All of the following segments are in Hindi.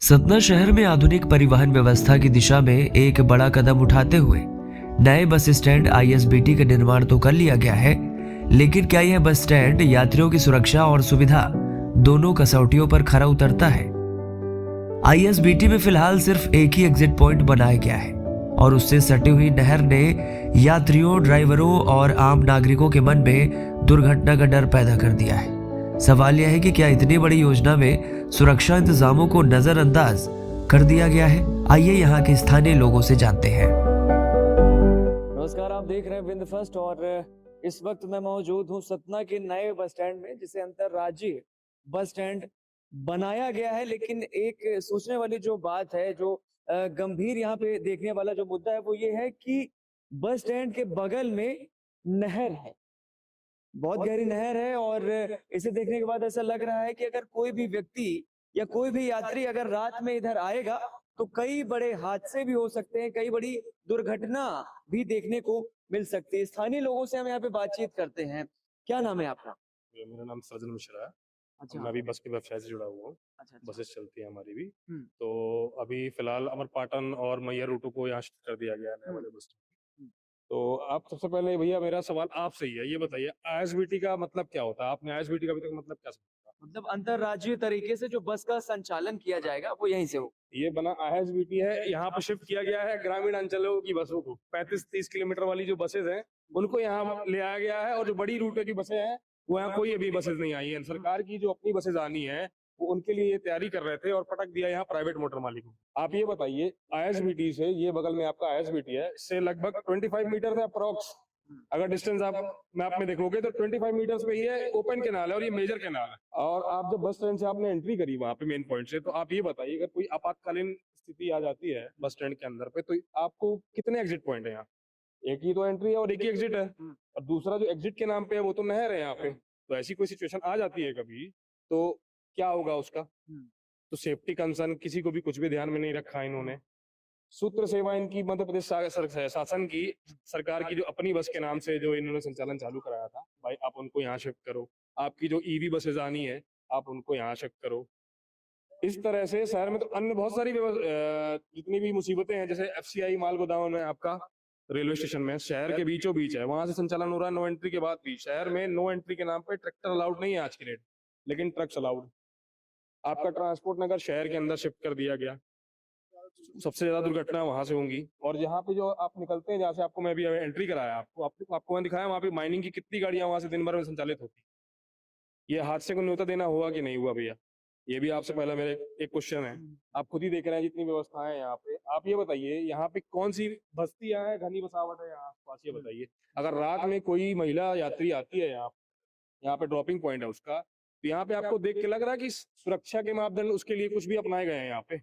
सतना शहर में आधुनिक परिवहन व्यवस्था की दिशा में एक बड़ा कदम उठाते हुए नए बस स्टैंड आईएसबीटी का निर्माण तो कर लिया गया है, लेकिन क्या यह बस स्टैंड यात्रियों की सुरक्षा और सुविधा दोनों कसौटियों पर खरा उतरता है? आईएसबीटी में फिलहाल सिर्फ एक ही एग्जिट पॉइंट बनाया गया है और उससे सटी हुई नहर ने यात्रियों, ड्राइवरों और आम नागरिकों के मन में दुर्घटना का डर पैदा कर दिया है। सवाल यह है कि क्या इतनी बड़ी योजना में सुरक्षा इंतजामों को नजरअंदाज कर दिया गया है? आइए यहाँ के स्थानीय लोगों से जानते हैं। नमस्कार, आप देख रहे हैं विंद फर्स्ट और इस वक्त मैं मौजूद हूँ सतना के नए बस स्टैंड में, जिसे अंतरराज्यीय बस स्टैंड बनाया गया है। लेकिन एक सोचने वाली जो बात है, जो गंभीर यहाँ पे देखने वाला जो मुद्दा है, वो ये है कि बस स्टैंड के बगल में नहर है, बहुत गहरी नहर है। और इसे देखने के बाद ऐसा लग रहा है कि अगर कोई भी व्यक्ति या कोई भी यात्री अगर रात में इधर आएगा तो कई बड़े हादसे भी हो सकते हैं, कई बड़ी दुर्घटना भी देखने को मिल सकती है। स्थानीय लोगों से हम यहाँ पे बातचीत करते हैं। क्या नाम है आपका? मेरा नाम सृजन मिश्रा है। अच्छा। मैं अभी बस के व्यवसाय से जुड़ा हुआ हूँ। अच्छा। बसेस चलती है हमारी भी। हम्म। तो अभी फिलहाल अमरपाटन और मैयर रूटों को यहाँ शिफ्ट कर दिया गया है नए वाले बस स्टैंड। हम्म। तो आप सबसे पहले भैया, मेरा सवाल आपसे ही है, ये बताइए आईएसबीटी का मतलब क्या होता है? आपने आईएसबीटी का अभी तक मतलब क्या समझा? मतलब अंतरराज्यीय तरीके से जो बस का संचालन किया जाएगा वो यहीं से हो। ये बना आईएसबीटी है, यहाँ पर शिफ्ट किया गया है ग्रामीण अंचलों की बसों को। 35-30 किलोमीटर वाली जो बसेज हैं उनको यहाँ ले आया गया है, और जो बड़ी रूट की बसें हैं वो यहाँ कोई अभी बसेज नहीं आई है। सरकार की जो अपनी बसेज आनी है वो उनके लिए ये तैयारी कर रहे थे और पटक दिया यहाँ प्राइवेट मोटर मालिक को। आप ये बताइए, आईएसबीटी से, ये बगल में आपका आईएसबीटी है, इससे लगभग 25 मीटर से अप्रोक्स अगर डिस्टेंस आप मैप में देखोगे तो 25 मीटर्स पे ही है, ओपन कैनाल है और ये मेजर कैनाल है। और आप जब बस स्टैंड से आपने एंट्री करी वहां पे मेन पॉइंट से, तो आप ये बताइए अगर कोई आपातकालीन स्थिति आ जाती है बस स्टैंड के अंदर पे, तो आपको कितने एग्जिट पॉइंट है यहाँ? एक ही तो एंट्री है और एक ही एग्जिट है, और दूसरा जो एग्जिट के नाम पे है वो तो नहर है यहाँ पे। तो ऐसी कोई सिचुएशन आ जाती है कभी तो क्या होगा उसका? तो सेफ्टी कंसर्न किसी को भी कुछ भी ध्यान में नहीं रखा इन्होंने। सूत्र सेवा इनकी मध्य प्रदेश शासन की, सरकार की जो अपनी बस के नाम से जो इन्होंने संचालन चालू कराया था, भाई आप उनको यहाँ शिफ्ट करो। आपकी जो ईवी बसेज आनी है आप उनको यहाँ शिफ्ट करो। इस तरह से शहर में तो अन्य बहुत सारी जितनी भी मुसीबतें हैं, जैसे एफसीआई माल गोदाम है आपका रेलवे स्टेशन में, शहर के बीचों बीच है, वहां से संचालन हो रहा है नो एंट्री के बाद भी। शहर में नो एंट्री के नाम पे ट्रैक्टर अलाउड नहीं है आज की डेट, लेकिन ट्रक्स अलाउड। आपका ट्रांसपोर्ट नगर शहर के अंदर शिफ्ट कर दिया गया, सबसे ज्यादा दुर्घटना वहां से होंगी। और जहाँ पे जो आप निकलते हैं, जहाँ से आपको मैं अभी एंट्री कराया, आपको मैं दिखाया वहाँ पे माइनिंग की कितनी गाड़ियां वहां से दिन भर में संचालित होती। ये हादसे को न्योता देना हुआ कि नहीं हुआ भैया? ये भी आपसे पहला मेरे एक क्वेश्चन है। आप खुद ही देख रहे हैं जितनी व्यवस्थाएं हैं यहाँ पे। आप ये बताइए यहाँ पे कौन सी बस्तियां हैं, घनी बसावट है यहाँ आसपास, ये बताइए। अगर रात में कोई महिला यात्री आती है यहाँ पे ड्रॉपिंग पॉइंट है उसका, तो यहाँ पे आपको देख के लग रहा है कि सुरक्षा के मापदंड उसके लिए कुछ भी अपनाए गए हैं? यहाँ पे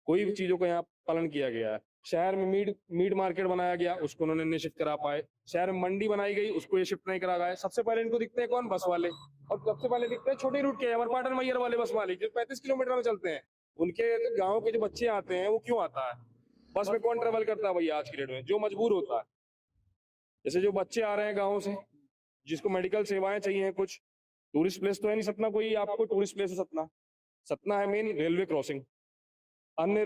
कोई भी चीजों का यहाँ पालन किया गया है? शहर में मीट मार्केट बनाया गया, उसको उन्होंने नहीं शिफ्ट करा पाए। शहर में मंडी बनाई गई, उसको ये शिफ्ट नहीं करा गए। सबसे पहले इनको दिखते हैं कौन? बस वाले। और सबसे पहले दिखते हैं छोटे रूट के अमरपाटन मैयर वाले बस मालिक, जो 35 किलोमीटर में चलते हैं। उनके गाँव के जो बच्चे आते हैं वो क्यों आता है? बस में कौन ट्रेवल करता है भैया आज की डेट में? जो मजबूर होता है। जैसे जो बच्चे आ रहे हैं गाँव से, जिसको मेडिकल सेवाएं चाहिए, कुछ टूरिस्ट प्लेस तो है नहीं सतना कोई आपको टूरिस्ट प्लेस है सतना। सतना है मेन रेलवे क्रॉसिंग। अन्य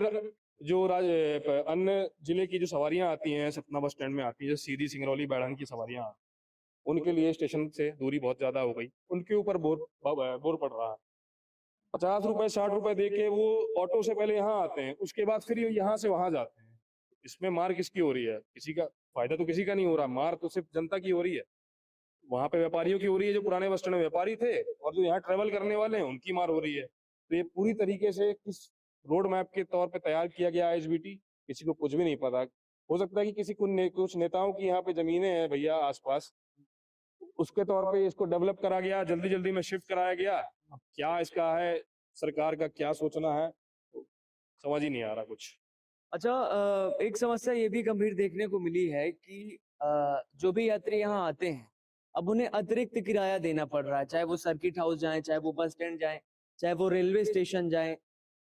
जिले की जो सवारियां आती हैं सतना बस स्टैंड में आती है, जैसे सीधी, सिंगरौली, बैढ़न की सवारियां, उनके लिए स्टेशन से दूरी बहुत ज्यादा हो गई, उनके ऊपर बोर पड़ रहा है। 50 रुपए 60 रुपए दे के वो ऑटो से पहले यहाँ आते हैं, उसके बाद फिर यहाँ से वहां जाते हैं। इसमें मार किसकी हो रही है? किसी का फायदा तो किसी का नहीं हो रहा, मार तो सिर्फ जनता की हो रही है। वहां पे व्यापारियों की हो रही है, जो पुराने बस स्टैंड में व्यापारी थे, और जो यहाँ ट्रेवल करने वाले हैं उनकी मार हो रही है। तो ये पूरी तरीके से किस रोड मैप के तौर पे तैयार किया गया आईएसबीटी, किसी को कुछ भी नहीं पता। हो सकता है कि किसी कुछ नेताओं की यहाँ पे जमीनें हैं भैया आसपास, उसके तौर पे इसको डेवलप करा गया, जल्दी जल्दी में शिफ्ट कराया गया। अब क्या इसका है, सरकार का क्या सोचना है, समझ ही नहीं आ रहा कुछ। अच्छा, एक समस्या ये भी गंभीर देखने को मिली है कि जो भी यात्री यहाँ आते हैं, अब उन्हें अतिरिक्त किराया देना पड़ रहा है, चाहे वो सर्किट हाउस जाएं, चाहे वो बस स्टैंड जाएं, चाहे वो रेलवे स्टेशन जाएं।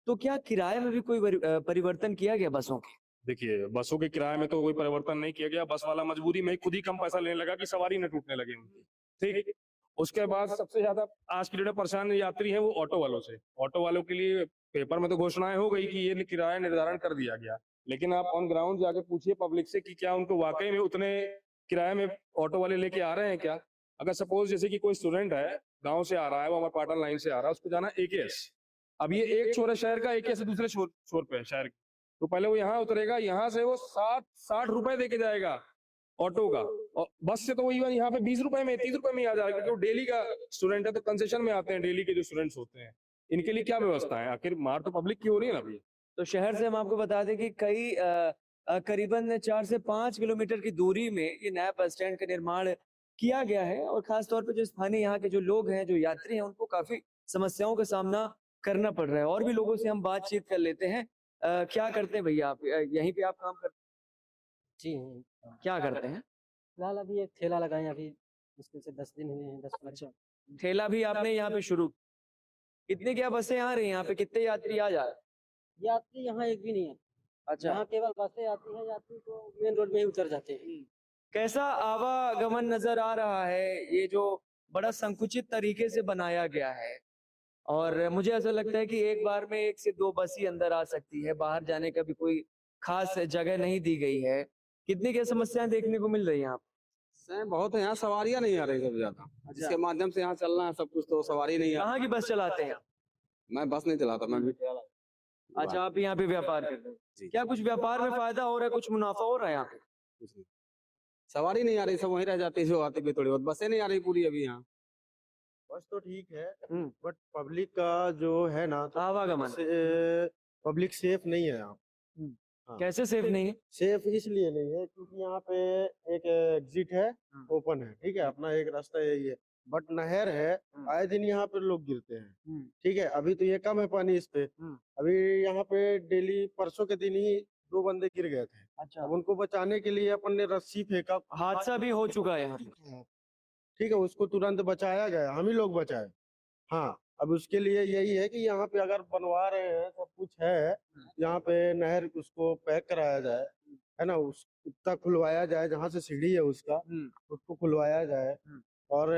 तो क्या किराए में भी कोई परिवर्तन किया गया बसों के? देखिए, बसों के किराए में तो कोई परिवर्तन नहीं किया गया। बस वाला मजबूरी में खुद ही कम पैसा लेने लगा कि सवारी न टूटने लगे उनकी। ठीक। उसके बाद सबसे ज्यादा आज की डेट में परेशान यात्री है वो ऑटो वालों से। ऑटो वालों के लिए पेपर में तो घोषणाएं हो गई कि ये किराया निर्धारण कर दिया गया, लेकिन आप ऑन ग्राउंड जाके पूछिए पब्लिक से कि क्या उनको वाकई में उतने किराए में ऑटो वाले लेके आ रहे हैं क्या। अगर सपोज जैसे कि कोई स्टूडेंट है, गांव से आ रहा है, वो हमारे पाटन लाइन से आ रहा है, उसको जाना AKS। अब ये एक छोर है शहर का, AKS से दूसरे छोर पे है शहर की, तो पहले वो यहाँ उतरेगा, यहाँ से वो 60 रुपए दे के जाएगा ऑटो का, और बस से तो वो इवन यहाँ पे 20 रुपए में 30 रुपए में ही आ जाएगा, क्योंकि वो डेली का स्टूडेंट है तो कंसेशन में आते हैं डेली के जो स्टूडेंट्स होते हैं। इनके लिए क्या व्यवस्था है, आखिर मार तो पब्लिक की हो रही है ना भैया। तो शहर से हम आपको बता दें कि कई करीबन 4 से 5 किलोमीटर की दूरी में ये नया बस स्टैंड का निर्माण किया गया है, और खास तौर पे जो स्थानीय यहाँ के जो लोग हैं, जो यात्री हैं, उनको काफी समस्याओं का सामना करना पड़ रहा है। और भी लोगों से हम बातचीत कर लेते हैं। क्या करते हैं भैया आप, यहीं पे आप काम करते जी, हैं, क्या करते हैं? फिलहाल अभी एक ठेला लगाए हैं, अभी मुश्किल से 10 दिन हुए हैं, 10-15। अच्छा, ठेला भी आपने यहाँ पे शुरू, कितने क्या बसें आ रही हैं यहाँ पे, कितने यात्री आ जा रहे हैं? यात्री यहाँ एक भी नहीं है, अच्छा, यहाँ केवल बसें आती हैं, यात्री तो मेन रोड में ही उतर जाते हैं। कैसा आवागमन नजर आ रहा है, ये जो बड़ा संकुचित तरीके से बनाया गया है, और मुझे ऐसा लगता है कि एक बार में 1 से 2 बस ही अंदर आ सकती है, बाहर जाने का भी कोई खास जगह नहीं दी गई है। कितनी क्या समस्याएं देखने को मिल रही हैं यहाँ पे? बहुत है, यहाँ सवारियाँ नहीं आ रही सबसे ज्यादा, जिसके माध्यम से यहाँ चलना है सब कुछ, तो सवारी नहीं आ कहाँ की बस चलाते हैं आप? मैं बस नहीं चलाता, मैं भी अच्छा, आप यहाँ पे व्यापार करते जी। हैं, क्या कुछ व्यापार में फायदा हो रहा है, कुछ मुनाफा हो रहा है यहाँ पे? कुछ नहीं। सवारी नहीं आ रही, सब वहीं रह जाती है, जो आती भी थोड़ी बहुत, बसें नहीं आ रही पूरी अभी यहाँ। बस तो ठीक है, हम्म, बट पब्लिक का जो है ना, तो आवागमन पब्लिक सेफ नहीं है यहाँ। हाँ। कैसे सेफ नहीं है? सेफ इसलिए नहीं है क्योंकि यहाँ पे एक एग्जिट है, ओपन है, ठीक है, अपना एक रास्ता यही है, बट नहर है, आए दिन यहाँ पे लोग गिरते हैं, ठीक है। अभी तो ये कम है पानी इस पे, अभी यहाँ पे डेली परसों के दिन ही 2 बंदे गिर गए थे। अच्छा, अब उनको बचाने के लिए अपन ने रस्सी फेंका, हादसा भी हो चुका है यहाँ पे। ठीक है, उसको तुरंत बचाया गया, हम ही लोग बचाए। हाँ, अब उसके लिए यही है कि यहाँ पे अगर बनवा रहे हैं, सब कुछ है, यहाँ पे नहर उसको पैक कराया जाए, है ना, उस उतना खुलवाया जाए, जहाँ से सीढ़ी है उसका, उसको खुलवाया जाए, और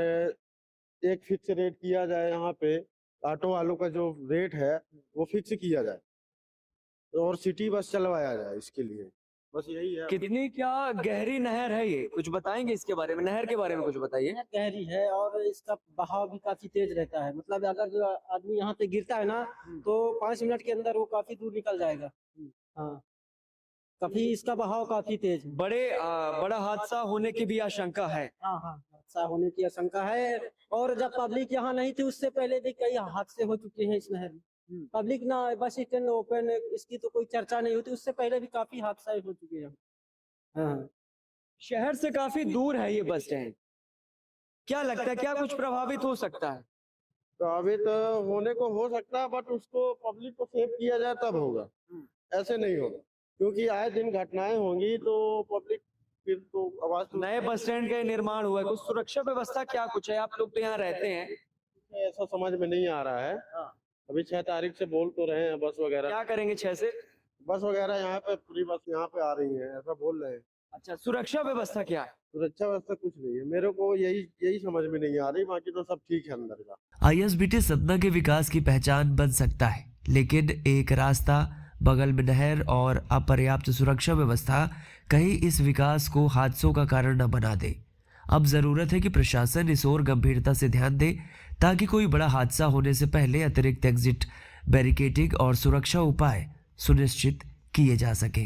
एक फिक्स रेट किया जाए यहाँ पे, ऑटो वालों का जो रेट है वो फिक्स किया जाए, और सिटी बस चलवाया जाए, इसके लिए बस यही है। कितनी क्या गहरी नहर है ये, कुछ बताएंगे इसके बारे में, नहर के बारे में कुछ बताइए। नहर गहरी है और इसका बहाव भी काफी तेज रहता है, मतलब अगर जो आदमी यहाँ पे गिरता है ना, तो 5 मिनट के अंदर वो काफी दूर निकल जाएगा। हाँ, काफी इसका बहाव काफी तेज है। बड़ा हादसा होने की भी आशंका है। हाँ हाँ, हादसा होने की आशंका है, और जब पब्लिक यहाँ नहीं थी उससे पहले भी कई हादसे हो चुके हैं इस नहर में। पब्लिक ना, बस स्टैंड ओपन, इसकी तो कोई चर्चा नहीं होती, उससे पहले भी काफी हादसा हो चुके हैं। हाँ, शहर से काफी दूर है ये बस स्टैंड, क्या लगता है, क्या कुछ प्रभावित हो सकता है? प्रभावित होने को हो सकता है, बट उसको पब्लिक को सेव किया जाए तब होगा, ऐसे नहीं होगा, क्योंकि आए दिन घटनाएं होंगी तो पब्लिक फिर तो आवाज तो नए बस स्टैंड का निर्माण हुआ है, कुछ सुरक्षा व्यवस्था क्या कुछ है? आप लोग तो यहाँ रहते हैं, ऐसा समझ में नहीं आ रहा है। अभी 6 तारीख से बोल तो रहे हैं, बस वगैरह, क्या करेंगे 6 से? बस वगैरह यहाँ पे पूरी बस यहाँ पे आ रही है, ऐसा बोल रहे हैं। अच्छा, सुरक्षा व्यवस्था क्या है? सुरक्षा व्यवस्था कुछ नहीं है, मेरे को यही समझ में नहीं आ रही, बाकी तो सब ठीक है अंदर का। आईएसबीटी सतना के विकास की पहचान बन सकता है, लेकिन एक रास्ता, बगल में नहर और अपर्याप्त सुरक्षा व्यवस्था कहीं इस विकास को हादसों का कारण न बना दे। अब जरूरत है कि प्रशासन इस ओर गंभीरता से ध्यान दे, ताकि कोई बड़ा हादसा होने से पहले अतिरिक्त एग्जिट, बैरिकेडिंग और सुरक्षा उपाय सुनिश्चित किए जा सके।